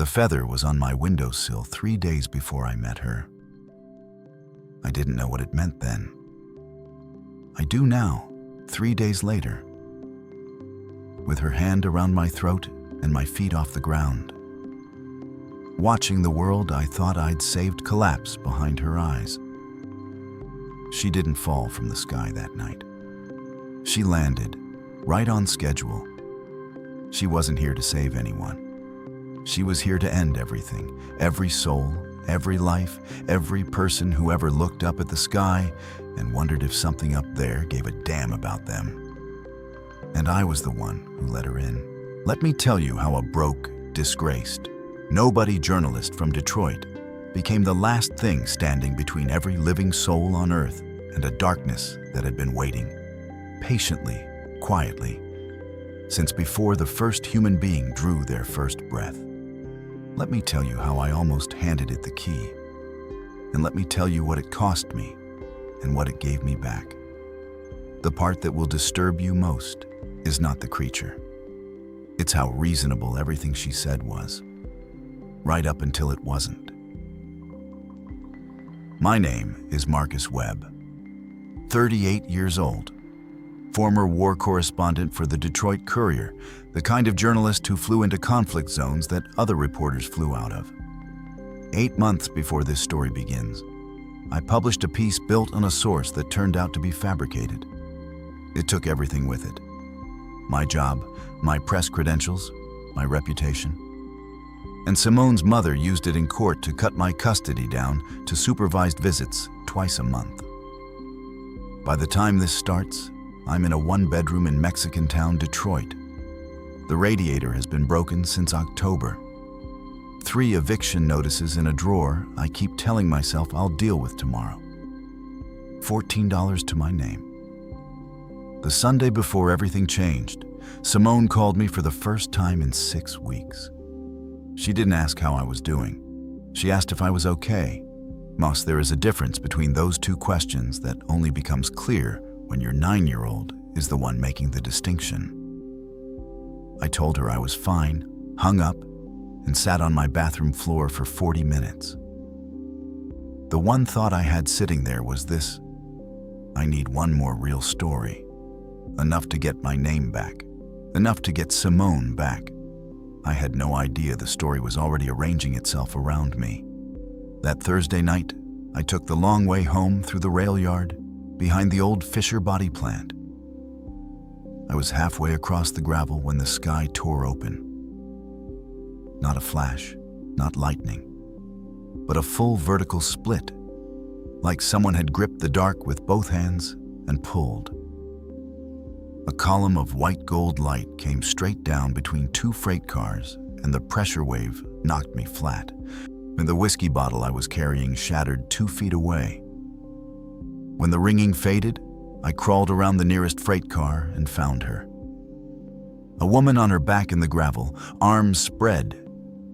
The feather was on my windowsill 3 days before I met her. I didn't know what it meant then. I do now, 3 days later. With her hand around my throat and my feet off the ground. Watching the world, I thought I'd saved collapse behind her eyes. She didn't fall from the sky that night. She landed, right on schedule. She wasn't here to save anyone. She was here to end everything, every soul, every life, every person who ever looked up at the sky and wondered if something up there gave a damn about them. And I was the one who let her in. Let me tell you how a broke, disgraced, nobody journalist from Detroit became the last thing standing between every living soul on earth and a darkness that had been waiting, patiently, quietly, since before the first human being drew their first breath. Let me tell you how I almost handed it the key. And let me tell you what it cost me and what it gave me back. The part that will disturb you most is not the creature. It's how reasonable everything she said was, right up until it wasn't. My name is Marcus Webb, 38 years old, former war correspondent for the Detroit Courier, the kind of journalist who flew into conflict zones that other reporters flew out of. 8 months before this story begins, I published a piece built on a source that turned out to be fabricated. It took everything with it. My job, my press credentials, my reputation. And Simone's mother used it in court to cut my custody down to supervised visits twice a month. By the time this starts, I'm in a one-bedroom in Mexican town, Detroit. The radiator has been broken since October. 3 eviction notices in a drawer I keep telling myself I'll deal with tomorrow. $14 to my name. The Sunday before everything changed, Simone called me for the first time in 6 weeks. She didn't ask how I was doing. She asked if I was okay. Moss, there is a difference between those 2 questions that only becomes clear when your 9-year-old is the one making the distinction. I told her I was fine, hung up, and sat on my bathroom floor for 40 minutes. The one thought I had sitting there was this: I need one more real story. Enough to get my name back. Enough to get Simone back. I had no idea the story was already arranging itself around me. That Thursday night, I took the long way home through the rail yard, behind the old Fisher body plant. I was halfway across the gravel when the sky tore open. Not a flash, not lightning, but a full vertical split, like someone had gripped the dark with both hands and pulled. A column of white gold light came straight down between 2 freight cars, and the pressure wave knocked me flat, and the whiskey bottle I was carrying shattered 2 feet away. When the ringing faded, I crawled around the nearest freight car and found her. A woman on her back in the gravel, arms spread,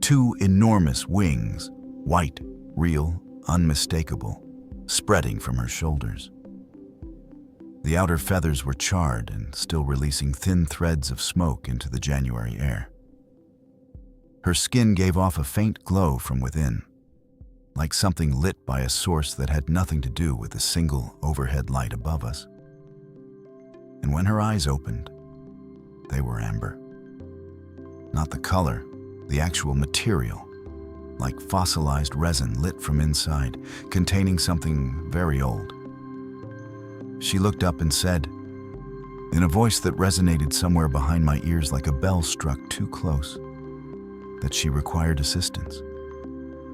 2 enormous wings, white, real, unmistakable, spreading from her shoulders. The outer feathers were charred and still releasing thin threads of smoke into the January air. Her skin gave off a faint glow from within, like something lit by a source that had nothing to do with the single overhead light above us. And when her eyes opened, they were amber. Not the color, the actual material, like fossilized resin lit from inside, containing something very old. She looked up and said, in a voice that resonated somewhere behind my ears like a bell struck too close, that she required assistance.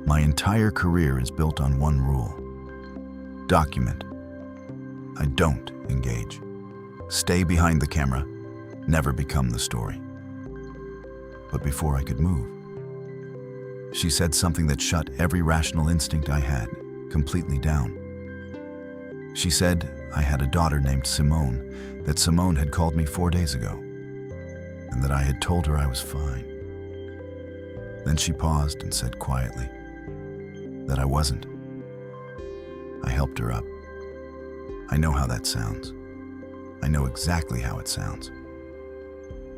My entire career is built on one rule: document. I don't engage. Stay behind the camera, never become the story. But before I could move, she said something that shut every rational instinct I had completely down. She said I had a daughter named Simone, that Simone had called me 4 days ago, and that I had told her I was fine. Then she paused and said quietly that I wasn't. I helped her up. I know how that sounds. I know exactly how it sounds.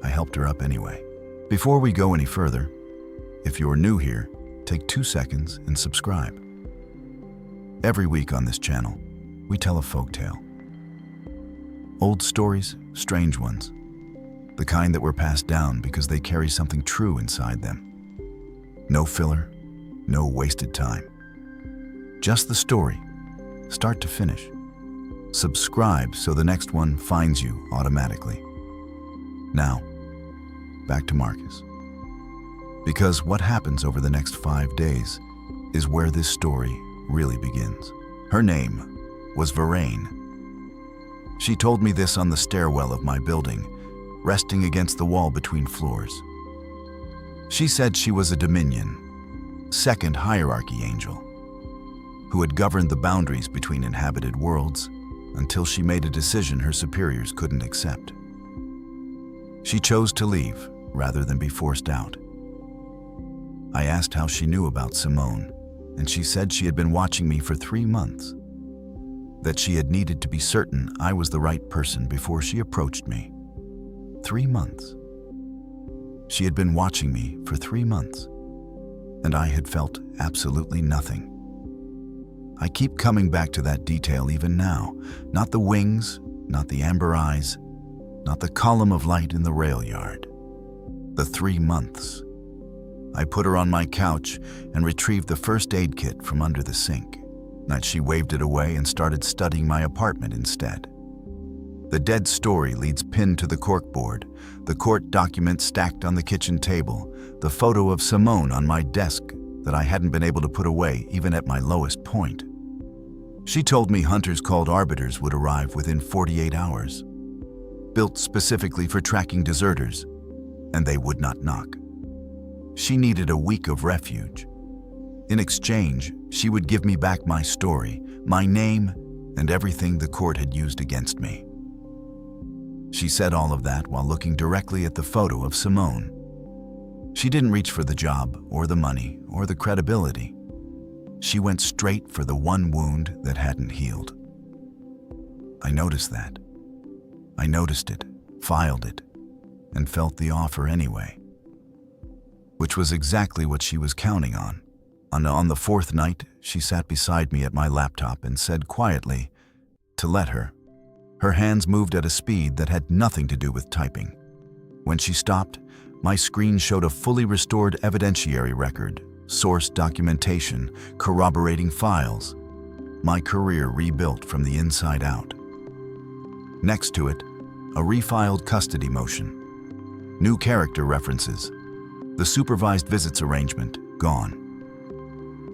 I helped her up anyway. Before we go any further, If you're new here, take 2 seconds and subscribe. Every week on this channel, we tell a folktale. Old stories, strange ones. The kind that were passed down because they carry something true inside them. No filler, no wasted time. Just the story, start to finish. Subscribe so the next one finds you automatically. Now, back to Marcus. Because what happens over the next 5 days is where this story really begins. Her name was Vervain. She told me this on the stairwell of my building, resting against the wall between floors. She said she was a Dominion, second hierarchy angel, who had governed the boundaries between inhabited worlds until she made a decision her superiors couldn't accept. She chose to leave rather than be forced out. I asked how she knew about Simone, and she said she had been watching me for 3 months, that she had needed to be certain I was the right person before she approached me. 3 months. She had been watching me for 3 months, and I had felt absolutely nothing. I keep coming back to that detail even now. Not the wings, not the amber eyes, not the column of light in the rail yard. The 3 months. I put her on my couch and retrieved the first aid kit from under the sink. That she waved it away and started studying my apartment instead. The dead story leads pinned to the corkboard, the court document stacked on the kitchen table, the photo of Simone on my desk that I hadn't been able to put away even at my lowest point. She told me hunters called arbiters would arrive within 48 hours, built specifically for tracking deserters, and they would not knock. She needed a week of refuge. In exchange, she would give me back my story, my name, and everything the court had used against me. She said all of that while looking directly at the photo of Simone. She didn't reach for the job, or the money, or the credibility. She went straight for the one wound that hadn't healed. I noticed that. I noticed it, filed it, and felt the offer anyway. Which was exactly what she was counting on. On the 4th night, she sat beside me at my laptop and said quietly to let her. Her hands moved at a speed that had nothing to do with typing. When she stopped, my screen showed a fully restored evidentiary record, source documentation, corroborating files. My career rebuilt from the inside out. Next to it, a refiled custody motion. New character references. The supervised visits arrangement, gone.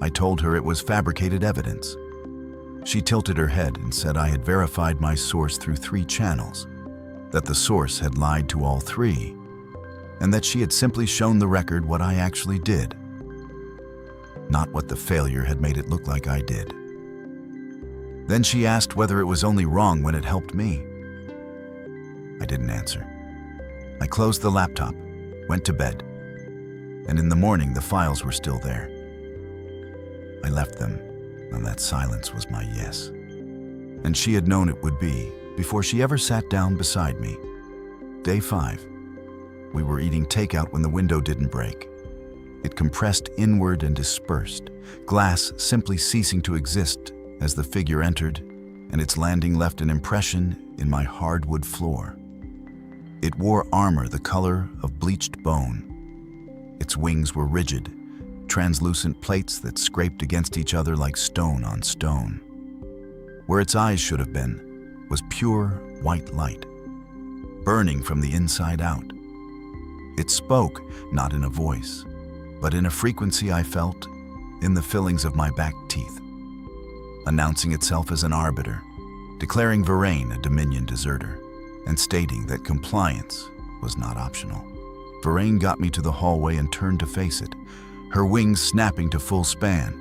I told her it was fabricated evidence. She tilted her head and said I had verified my source through 3 channels, that the source had lied to all 3, and that she had simply shown the record what I actually did, not what the failure had made it look like I did. Then she asked whether it was only wrong when it helped me. I didn't answer. I closed the laptop, went to bed, and in the morning the files were still there. I left them, and that silence was my yes. And she had known it would be before she ever sat down beside me. Day 5. We were eating takeout when the window didn't break. It compressed inward and dispersed, glass simply ceasing to exist as the figure entered, and its landing left an impression in my hardwood floor. It wore armor the color of bleached bone. Its wings were rigid, translucent plates that scraped against each other like stone on stone. Where its eyes should have been was pure white light, burning from the inside out. It spoke, not in a voice, but in a frequency I felt in the fillings of my back teeth, announcing itself as an arbiter, declaring Vervain a Dominion deserter, and stating that compliance was not optional. Vervain got me to the hallway and turned to face it, her wings snapping to full span,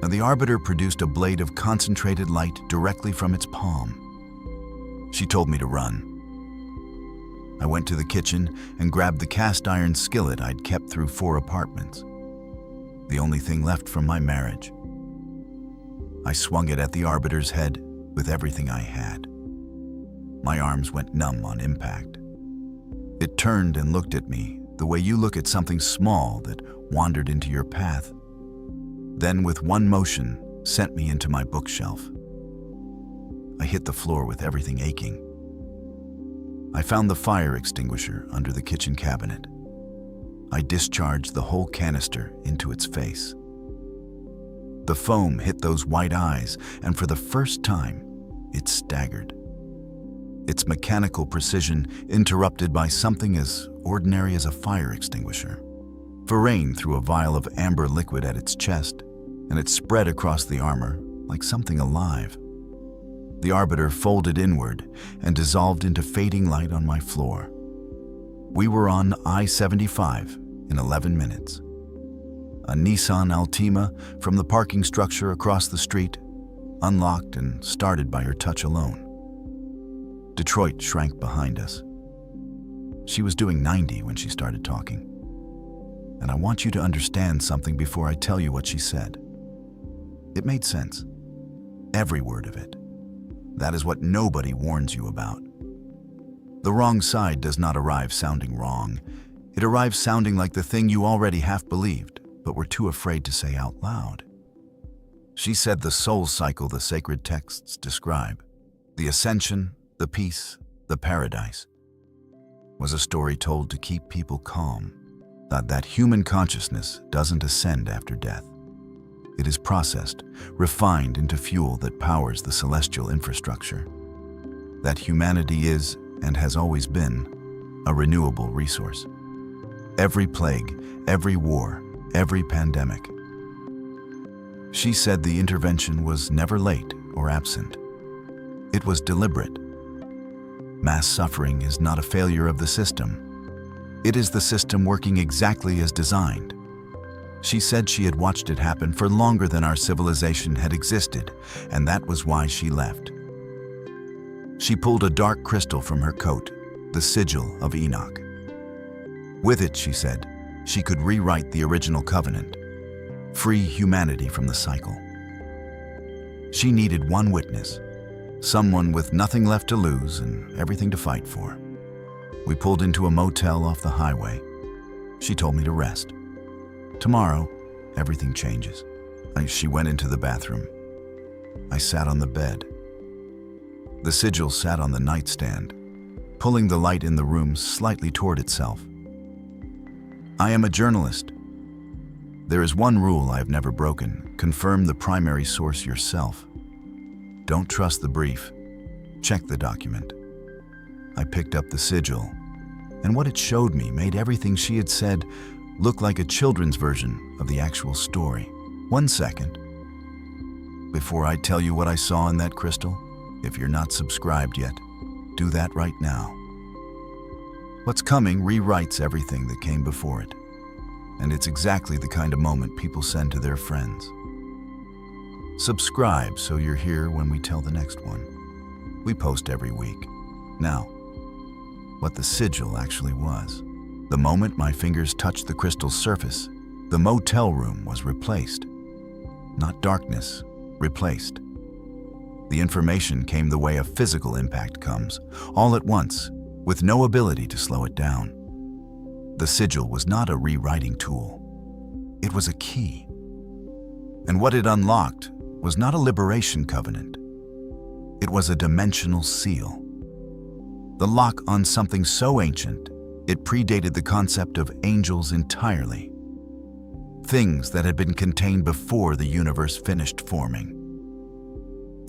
and the arbiter produced a blade of concentrated light directly from its palm. She told me to run. I went to the kitchen and grabbed the cast iron skillet I'd kept through 4 apartments, the only thing left from my marriage. I swung it at the arbiter's head with everything I had. My arms went numb on impact. It turned and looked at me, the way you look at something small that wandered into your path, then with one motion sent me into my bookshelf. I hit the floor with everything aching. I found the fire extinguisher under the kitchen cabinet. I discharged the whole canister into its face. The foam hit those white eyes, and for the first time, it staggered. Its mechanical precision interrupted by something as ordinary as a fire extinguisher. Varane threw a vial of amber liquid at its chest, and it spread across the armor like something alive. The Arbiter folded inward and dissolved into fading light on my floor. We were on I-75 in 11 minutes. A Nissan Altima from the parking structure across the street, unlocked and started by her touch alone. Detroit shrank behind us. She was doing 90 when she started talking. And I want you to understand something before I tell you what she said. It made sense. Every word of it. That is what nobody warns you about. The wrong side does not arrive sounding wrong. It arrives sounding like the thing you already half believed, but were too afraid to say out loud. She said the soul cycle the sacred texts describe, the ascension, the peace, the paradise, was a story told to keep people calm, that human consciousness doesn't ascend after death. It is processed, refined into fuel that powers the celestial infrastructure. That humanity is, and has always been, a renewable resource. Every plague, every war, every pandemic. She said the intervention was never late or absent. It was deliberate. Mass suffering is not a failure of the system. It is the system working exactly as designed. She said she had watched it happen for longer than our civilization had existed, and that was why she left. She pulled a dark crystal from her coat, the sigil of Enoch. With it, she said, she could rewrite the original covenant, free humanity from the cycle. She needed one witness, someone with nothing left to lose and everything to fight for. We pulled into a motel off the highway. She told me to rest. Tomorrow, everything changes. She went into the bathroom. I sat on the bed. The sigil sat on the nightstand, pulling the light in the room slightly toward itself. I am a journalist. There is one rule I have never broken: confirm the primary source yourself. Don't trust the brief. Check the document. I picked up the sigil, and what it showed me made everything she had said look like a children's version of the actual story. 1 second. Before I tell you what I saw in that crystal, if you're not subscribed yet, do that right now. What's coming rewrites everything that came before it, and it's exactly the kind of moment people send to their friends. Subscribe so you're here when we tell the next one. We post every week. Now, what the sigil actually was. The moment my fingers touched the crystal's surface, the motel room was replaced. Not darkness, replaced. The information came the way a physical impact comes, all at once, with no ability to slow it down. The sigil was not a rewriting tool. It was a key. And what it unlocked was not a liberation covenant. It was a dimensional seal. The lock on something so ancient, it predated the concept of angels entirely. Things that had been contained before the universe finished forming.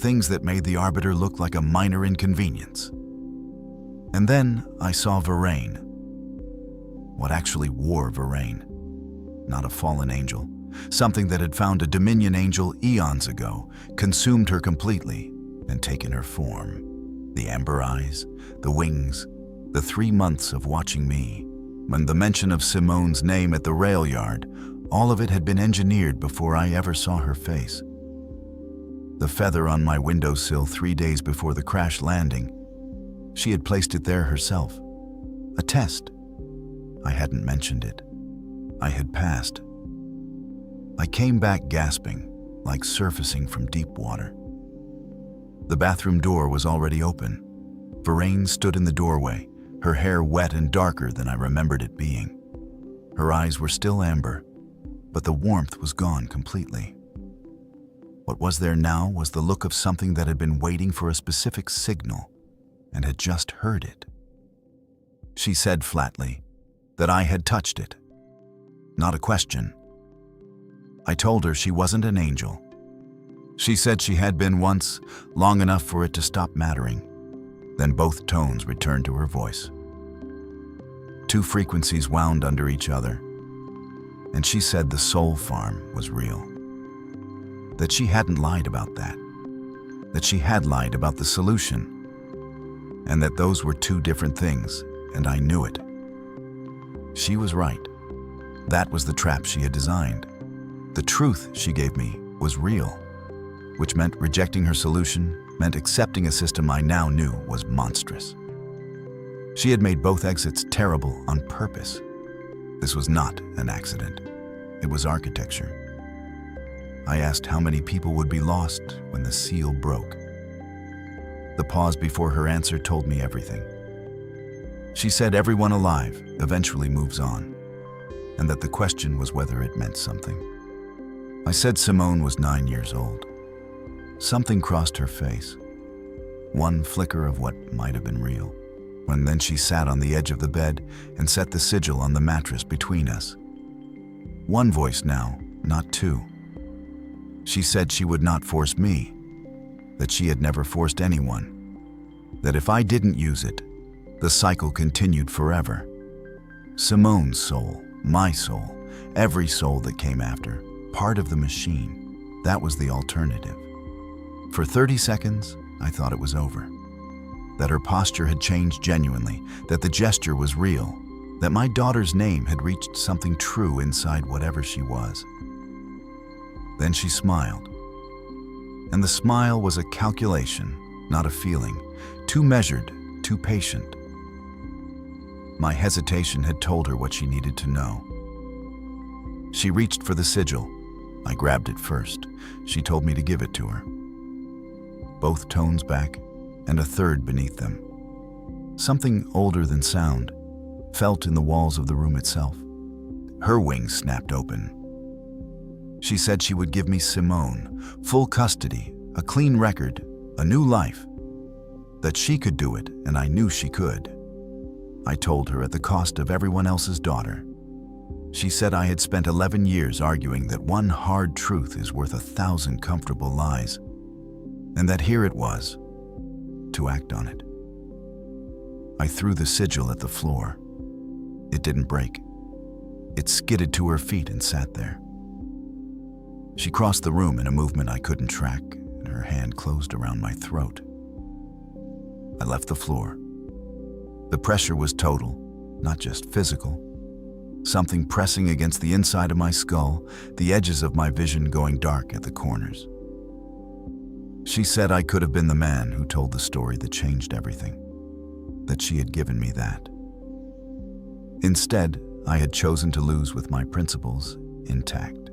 Things that made the Arbiter look like a minor inconvenience. And then I saw Varane. What actually wore Varane? Not a fallen angel. Something that had found a Dominion angel eons ago, consumed her completely, and taken her form. The amber eyes, the wings, the 3 months of watching me. When the mention of Simone's name at the rail yard, all of it had been engineered before I ever saw her face. The feather on my windowsill 3 days before the crash landing, she had placed it there herself. A test. I hadn't mentioned it. I had passed. I came back gasping, like surfacing from deep water. The bathroom door was already open. Varane stood in the doorway, her hair wet and darker than I remembered it being. Her eyes were still amber, but the warmth was gone completely. What was there now was the look of something that had been waiting for a specific signal and had just heard it. She said flatly that I had touched it. Not a question. I told her she wasn't an angel. She said she had been once, long enough for it to stop mattering. Then both tones returned to her voice. Two frequencies wound under each other, and she said the soul farm was real. That she hadn't lied about that. That she had lied about the solution. And that those were two different things, and I knew it. She was right. That was the trap she had designed. The truth she gave me was real, which meant rejecting her solution meant accepting a system I now knew was monstrous. She had made both exits terrible on purpose. This was not an accident. It was architecture. I asked how many people would be lost when the seal broke. The pause before her answer told me everything. She said everyone alive eventually moves on, and that the question was whether it meant something. I said Simone was 9 years old. Something crossed her face. One flicker of what might have been real. And then she sat on the edge of the bed and set the sigil on the mattress between us. One voice now, not two. She said she would not force me, that she had never forced anyone, that if I didn't use it, the cycle continued forever. Simone's soul, my soul, every soul that came after, part of the machine, that was the alternative. For 30 seconds, I thought it was over. That her posture had changed genuinely, that the gesture was real, that my daughter's name had reached something true inside whatever she was. Then she smiled. And the smile was a calculation, not a feeling, too measured, too patient. My hesitation had told her what she needed to know. She reached for the sigil. I grabbed it first. She told me to give it to her. Both tones back, and a third beneath them. Something older than sound, felt in the walls of the room itself. Her wings snapped open. She said she would give me Simone, full custody, a clean record, a new life. That she could do it, and I knew she could. I told her at the cost of everyone else's daughter. She said I had spent 11 years arguing that one hard truth is worth 1,000 comfortable lies, and that here it was, to act on it. I threw the sigil at the floor. It didn't break. It skidded to her feet and sat there. She crossed the room in a movement I couldn't track, and her hand closed around my throat. I left the floor. The pressure was total, not just physical. Something pressing against the inside of my skull, the edges of my vision going dark at the corners. She said I could have been the man who told the story that changed everything, that she had given me that. Instead, I had chosen to lose with my principles intact.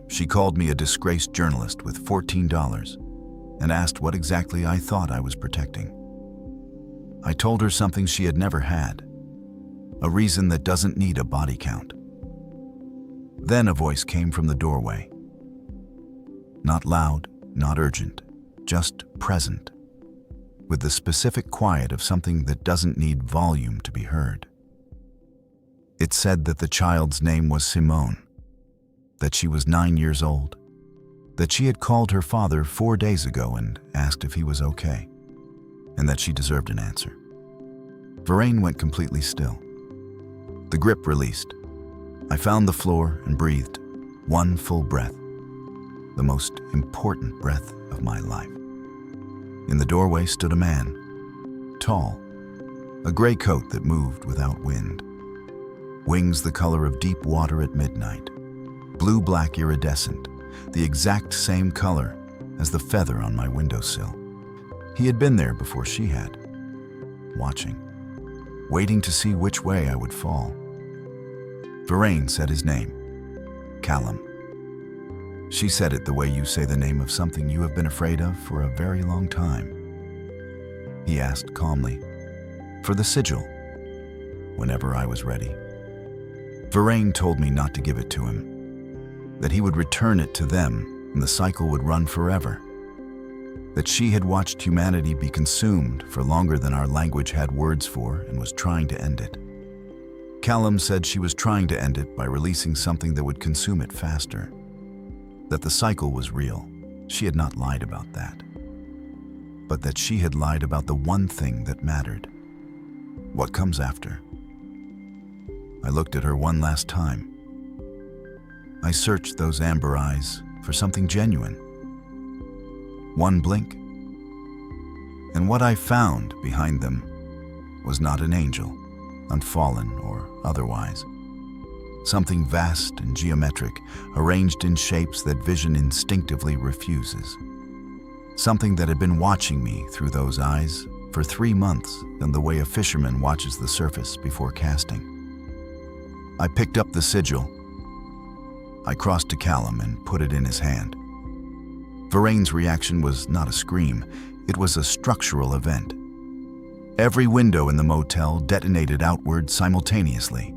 She called me a disgraced journalist with $14 and asked what exactly I thought I was protecting. I told her something she had never had, a reason that doesn't need a body count. Then a voice came from the doorway. Not loud, not urgent, just present, with the specific quiet of something that doesn't need volume to be heard. It said that the child's name was Simone, that she was 9 years old, that she had called her father 4 days ago and asked if he was okay, and that she deserved an answer. Vervain went completely still. The grip released. I found the floor and breathed one full breath, the most important breath of my life. In the doorway stood a man, tall, a gray coat that moved without wind, wings the color of deep water at midnight, blue-black iridescent, the exact same color as the feather on my windowsill. He had been there before she had, watching, waiting to see which way I would fall. Vervain said his name, Callum. She said it the way you say the name of something you have been afraid of for a very long time. He asked calmly, for the sigil, whenever I was ready. Varain told me not to give it to him, that he would return it to them and the cycle would run forever, that she had watched humanity be consumed for longer than our language had words for and was trying to end it. Callum said she was trying to end it by releasing something that would consume it faster, that the cycle was real. She had not lied about that, but that she had lied about the one thing that mattered. What comes after? I looked at her one last time. I searched those amber eyes for something genuine. One blink, and what I found behind them was not an angel, unfallen or otherwise. Something vast and geometric, arranged in shapes that vision instinctively refuses. Something that had been watching me through those eyes for 3 months in the way a fisherman watches the surface before casting. I picked up the sigil. I crossed to Callum and put it in his hand. Varain's reaction was not a scream, it was a structural event. Every window in the motel detonated outward simultaneously.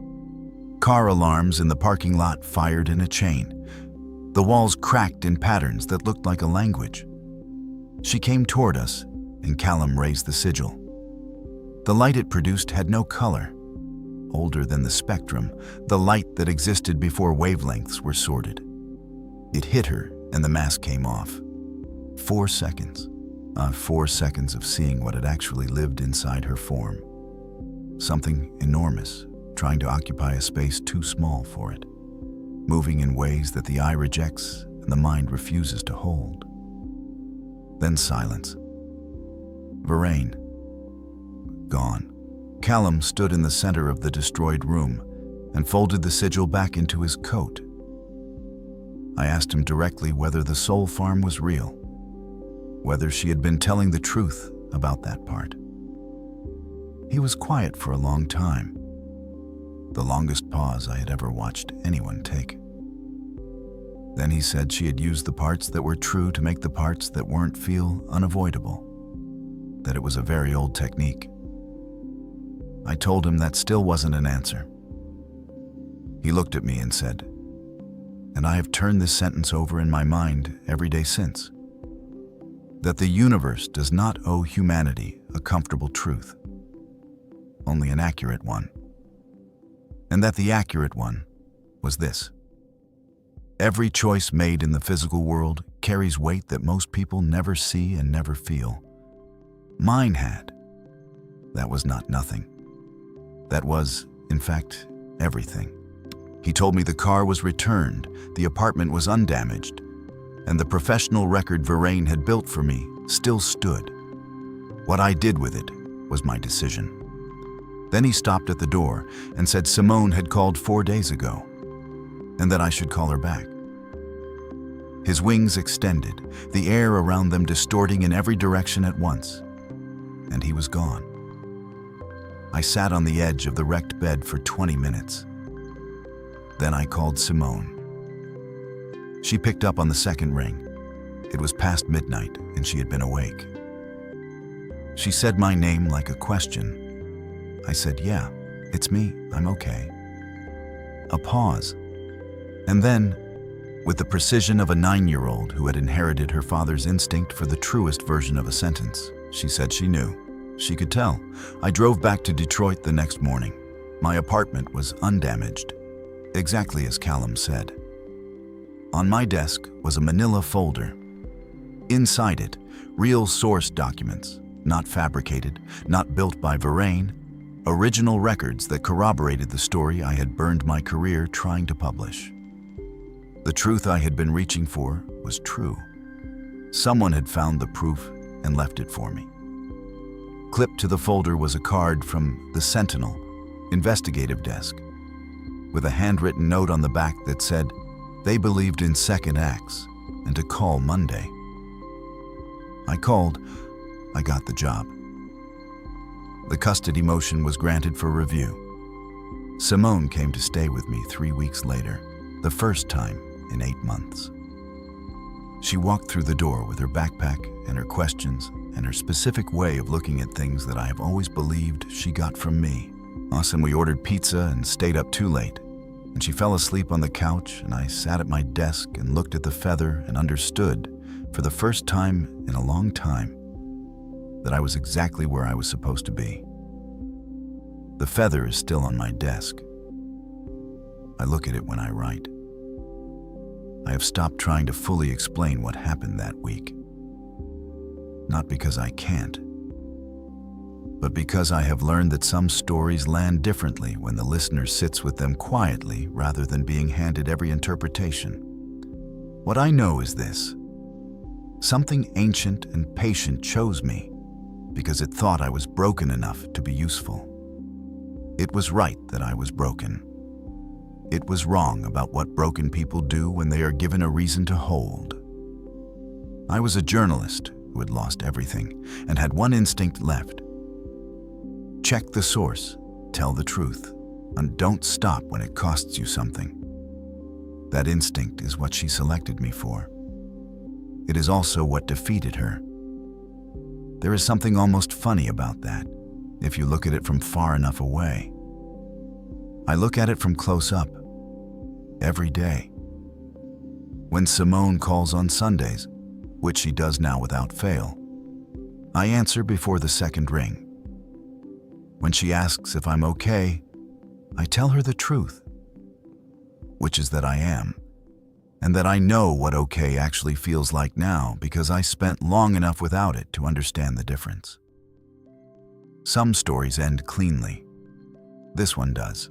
Car alarms in the parking lot fired in a chain. The walls cracked in patterns that looked like a language. She came toward us, and Callum raised the sigil. The light it produced had no color. Older than the spectrum, the light that existed before wavelengths were sorted. It hit her, and the mask came off. 4 seconds. 4 seconds of seeing what had actually lived inside her form. Something enormous, trying to occupy a space too small for it, moving in ways that the eye rejects and the mind refuses to hold. Then silence. Varain. Gone. Callum stood in the center of the destroyed room and folded the sigil back into his coat. I asked him directly whether the soul farm was real, whether she had been telling the truth about that part. He was quiet for a long time, the longest pause I had ever watched anyone take. Then he said she had used the parts that were true to make the parts that weren't feel unavoidable, that it was a very old technique. I told him that still wasn't an answer. He looked at me and said, and I have turned this sentence over in my mind every day since, that the universe does not owe humanity a comfortable truth, only an accurate one. And that the accurate one was this: every choice made in the physical world carries weight that most people never see and never feel. Mine had. That was not nothing. That was, in fact, everything. He told me the car was returned, the apartment was undamaged, and the professional record Varain had built for me still stood. What I did with it was my decision. Then he stopped at the door and said Simone had called 4 days ago, and that I should call her back. His wings extended, the air around them distorting in every direction at once, and he was gone. I sat on the edge of the wrecked bed for 20 minutes. Then I called Simone. She picked up on the second ring. It was past midnight, and she had been awake. She said my name like a question. I said, "Yeah, it's me, I'm okay." A pause. And then, with the precision of a 9-year-old who had inherited her father's instinct for the truest version of a sentence, she said she knew. She could tell. I drove back to Detroit the next morning. My apartment was undamaged, exactly as Callum said. On my desk was a manila folder. Inside it, real source documents, not fabricated, not built by Varain, original records that corroborated the story I had burned my career trying to publish. The truth I had been reaching for was true. Someone had found the proof and left it for me. Clipped to the folder was a card from the Sentinel investigative desk, with a handwritten note on the back that said they believed in second acts and to call Monday. I called. I got the job. The custody motion was granted for review. Simone came to stay with me 3 weeks later, the first time in 8 months. She walked through the door with her backpack and her questions and her specific way of looking at things that I have always believed she got from me. Us and we ordered pizza and stayed up too late. And she fell asleep on the couch, and I sat at my desk and looked at the feather and understood, for the first time in a long time, that I was exactly where I was supposed to be. The feather is still on my desk. I look at it when I write. I have stopped trying to fully explain what happened that week. Not because I can't, but because I have learned that some stories land differently when the listener sits with them quietly rather than being handed every interpretation. What I know is this: something ancient and patient chose me because it thought I was broken enough to be useful. It was right that I was broken. It was wrong about what broken people do when they are given a reason to hold. I was a journalist who had lost everything and had one instinct left: check the source, tell the truth, and don't stop when it costs you something. That instinct is what she selected me for. It is also what defeated her. There is something almost funny about that, if you look at it from far enough away. I look at it from close up, every day. When Simone calls on Sundays, which she does now without fail, I answer before the second ring. When she asks if I'm okay, I tell her the truth, which is that I am, and that I know what okay actually feels like now because I spent long enough without it to understand the difference. Some stories end cleanly. This one does.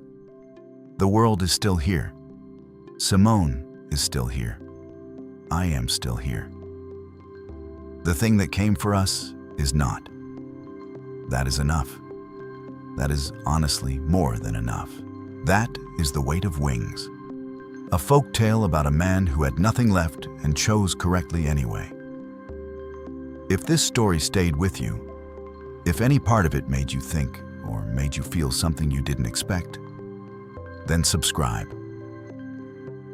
The world is still here. Simone is still here. I am still here. The thing that came for us is not. That is enough. That is honestly more than enough. That is The Weight of Wings, a folk tale about a man who had nothing left and chose correctly anyway. If this story stayed with you, if any part of it made you think or made you feel something you didn't expect, then subscribe.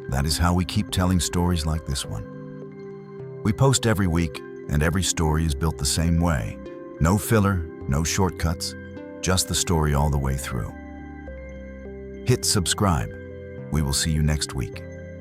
That is how we keep telling stories like this one. We post every week, and every story is built the same way. No filler, no shortcuts, just the story all the way through. Hit subscribe. We will see you next week.